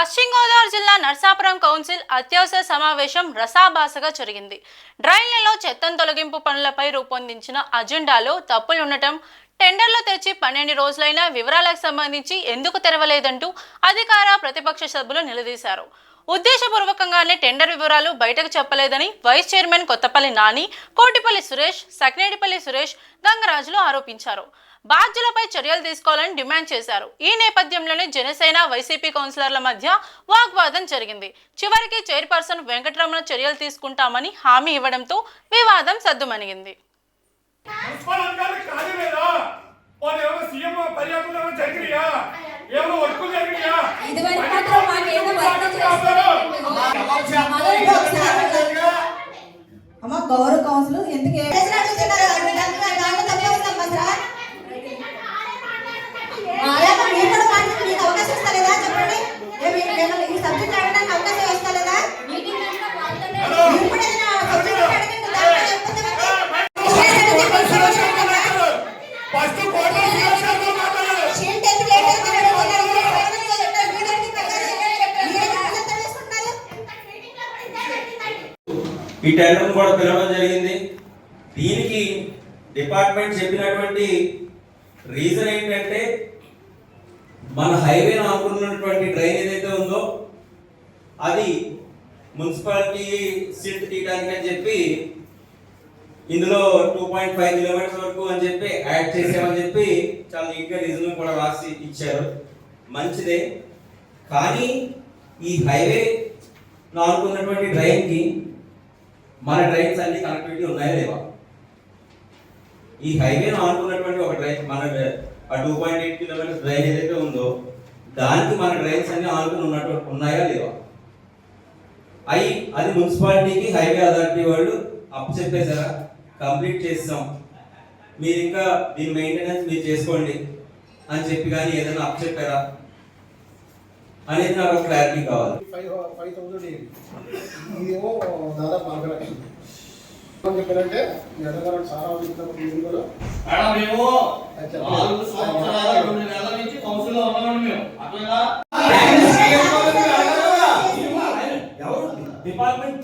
పశ్చిమ గోదావరి జిల్లా నర్సాపురం కౌన్సిల్ అత్యవసర సమావేశం రసాభాసగా జరిగింది. డ్రైన్లలో చెత్తను తొలగింపు పనులపై రూపొందించిన అజెండాలో తప్పులు ఉండటం, టెండర్లు తెచ్చి 12 రోజులైనా వివరాలకు సంబంధించి ఎందుకు తెరవలేదంటూ అధికార ప్రతిపక్ష సభ్యులు నిలదీశారు. ఉద్దేశపూర్వకంగానే టెండర్ వివరాలు బయటకు చెప్పలేదని వైస్ చైర్మన్ కొత్తపల్లి నాని, కోటిపల్లి సురేష్, సకినేటిపల్లి సురేష్, గంగరాజులు ఆరోపించారు. బాధ్యులపై చర్యలు తీసుకోవాలని డిమాండ్ చేశారు. ఈ నేపథ్యంలోనే జనసేన, వైసీపీ కౌన్సిలర్ల మధ్య వాగ్వాదం జరిగింది. చివరికి చైర్పర్సన్ వెంకటరమణ చర్యలు తీసుకుంటామని హామీ ఇవ్వడంతో వివాదం సద్దుమణిగింది. గౌరవ కౌన్సిల్ ఎందుకు అవకాశం ఇస్తలేదా చెప్పండి. ఈ సబ్జెక్ట్ అడగడానికి అవకాశం ఇస్తలేదా? ఈ టెండర్ కూడా పిలవడం జరిగింది. దీనికి డిపార్ట్మెంట్ చెప్పినటువంటి రీజన్ ఏంటంటే, మన హైవే ఆనుకున్నటువంటి డ్రైన్ ఏదైతే ఉందో అది మున్సిపాలిటీ సిల్ట్ తీయడానికి అని చెప్పి ఇందులో 2.5 కిలోమీటర్స్ వరకు అని చెప్పి యాడ్ చేసామని చెప్పి చాలా నీట్గా రీజన్ కూడా రాసి ఇచ్చారు. మంచిదే, కానీ ఈ హైవే ఆనుకున్నటువంటి డ్రైన్కి మన డ్రైన్స్ అన్ని కనెక్టివిటీ ఉన్నాయా లేవా? ఈ హైవే ఆనుకున్నటువంటి ఒక డ్రైన్, మన 2.8 కిలోమీటర్స్ డ్రైన్ ఏదైతే ఉందో దానికి మన డ్రైన్స్ అన్ని ఆనుకుని ఉన్నట్టు ఉన్నాయా లేవా? అది మున్సిపాలిటీకి హైవే అథారిటీ వాళ్ళు అప్పు చెప్పేశారా? కంప్లీట్ చేస్తాం, మీరు ఇంకా దీని మెయింటెనెన్స్ మీరు చేసుకోండి అని చెప్పి కానీ ఏదైనా అప్పు చెప్పారా అనేది నాకు క్లారిటీ కావాలి. 5,000 ఇదేమో దాదాపు 40 లక్షలు చెప్పారంటే ఎదగరం చాలా డిపార్ట్మెంట్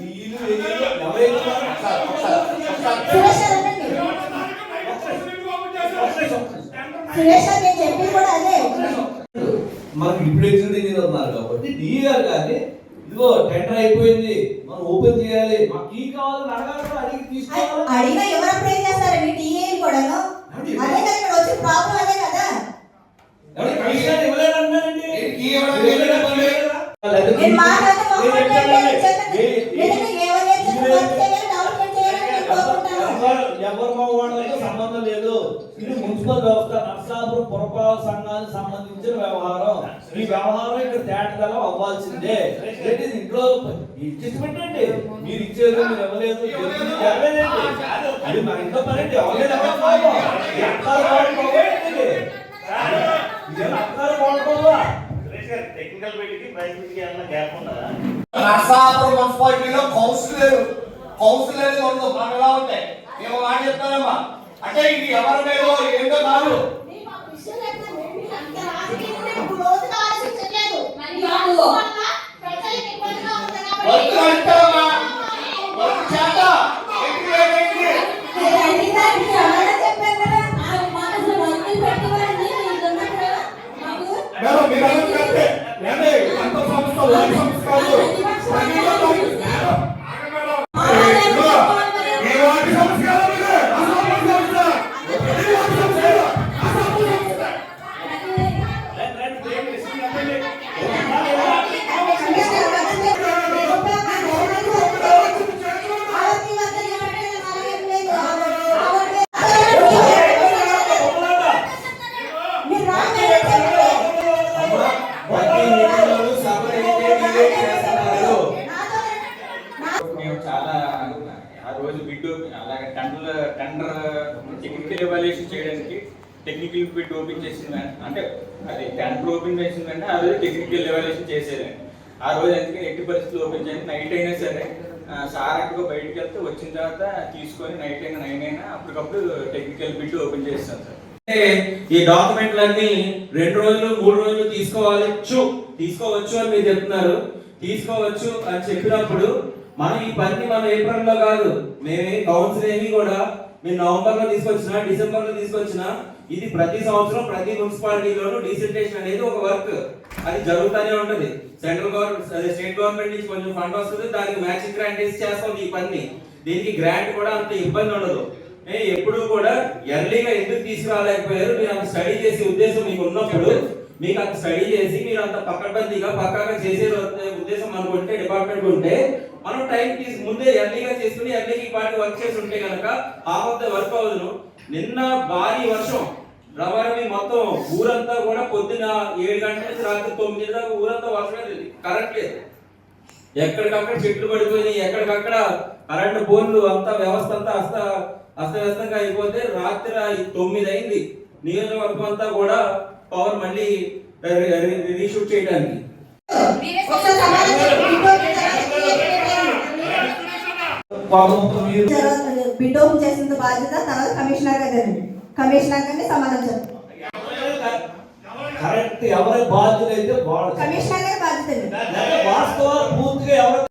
మనకి ఇప్పుడు ఎగ్జిక్యూటివ్ ఉన్నారు కాబట్టి డిఈ గారు కానీ ఇదిగో టెండర్ అయిపోయింది, మనం ఓపెన్ చేయాలి, మాకు ఈ కావాలని అడగాలి, అడిగి తీసుకోవాలి. అడిగినా ఎవరు అప్లై చేస్తారండి? డిఏ కూడాను అదే కదా ఇక్కడ వచ్చే ప్రాబ్లం, అదే కదా. కమిషన్ ఇవ్వలేదన్నారండి. ఎవరు మగవాళ్ళతో సంబంధం లేదు. ఇది మున్సిపల్ వ్యవస్థ, నర్సాపురం పురపాలక సంఘానికి సంబంధించిన వ్యవహారం. ఈ వ్యవహారం ఇక్కడ తేటదలం అవ్వాల్సిందే. ఇంట్లో ఇచ్చేసి పెట్టండి, మీరు ఇచ్చేది మీరు ఇవ్వలేదు, అది మన ఇంట్లో పనండి. నర్సాపురం మున్సిపాలిటీలో కౌన్సిల్ అనేది ఉండదు. మనం ఎలా ఉంటాయి మేము మాట చెప్తానమ్మా, అంటే ఇది ఎవరి మీద ఏంటో కాదు. అలాగే టెండర్ టెక్నికల్ ఎవాల్యుయేషన్ చేయడానికి టెక్నికల్ బిడ్ ఓపెన్ చేసింది, అంటే అది టెండర్ ఓపెన్ చేసింది అంటే ఆ రోజు టెక్నికల్ ఎవాల్యుయేషన్ చేసేదండి. ఆ రోజు అందుకని ఎట్టి పరిస్థితులు ఓపెన్ చేయండి, నైట్ అయినా సరే సార్ అట్టుగా బయటకు వెళ్తే వచ్చిన తర్వాత తీసుకొని నైట్ అయినా 9 అయినా అప్పటికప్పుడు టెక్నికల్ బిడ్ ఓపెన్ చేస్తాం సార్. అంటే ఈ డాక్యుమెంట్లన్నీ 2 రోజులు 3 రోజులు తీసుకోవచ్చు అని మీరు చెప్తున్నారు. తీసుకోవచ్చు అని చెప్పినప్పుడు మనం ఈ పని మనం ఏప్రిల్లో కాదు, మేము కౌన్సిల్ ఏమి కూడా మీరు నవంబర్లో తీసుకొచ్చినా డిసెంబర్లో తీసుకొచ్చినా ఇది ప్రతి సంవత్సరం ప్రతి మున్సిపాలిటీలోనూ డీసెంటేషన్ అనేది ఒక వర్క్ అది జరుగుతూనే ఉంటది. సెంట్రల్ గవర్నమెంట్ అదే స్టేట్ గవర్నమెంట్ నుంచి కొంచెం ఫండ్ వస్తుంది, దానికి మ్యాచింగ్ గ్రాంట్ వేసి చేస్తాం ఈ పని. దీనికి గ్రాంట్ కూడా అంత ఇబ్బంది ఉండదు. ఎప్పుడు కూడా ఎర్లీగా ఎందుకు తీసుకురాలేకపోయారు, మీరు అంత స్టడీ చేసే ఉద్దేశం మీకు ఉన్నప్పుడు మీకు అంత స్టడీ చేసి మీరు అంత పక్కగా చేసే ఉద్దేశం అనుకుంటే డిపార్ట్మెంట్ ఉంటే మనం టైం ముందే ఎర్లీగా చేసుకుని ఎర్లీగా ఈ పార్టీ వర్క్ చేసి ఉంటే కనుక హాఫ్ ఆఫ్ ద వర్క్ అవ్వదును. నిన్న భారీ వర్షం రవాణా మొత్తం ఊరంతా కూడా పొద్దున 7 గంటల నుంచి రాత్రి 9 దాకా ఊరంతా వర్షమే, కరెంట్ లేదు, ఎక్కడికక్కడ చెట్లు పడిపోయినాయి, ఎక్కడికక్కడ కరెంటు పోల్లు అంతా వ్యవస్థ అంతా అస్తవ్యస్తంగా అయిపోతే రాత్రి 9 అయింది నియోజకవర్గం అంతా కూడా పవర్ మళ్ళీ రీషూట్ చేయడానికి. ఒకసారి సమాధానం బిడ్ ఓపెన్ చేసిన బాధ్యత తర్వాత కమిషనర్ గారండి. కమిషనర్ గారిని సమాధానం చెప్పండి. కరెక్ట్ ఎవరి బాధ్యత అయితే కమిషనర్ గారి బాధ్యత వాస్తవాలు పూర్తిగా ఎవరు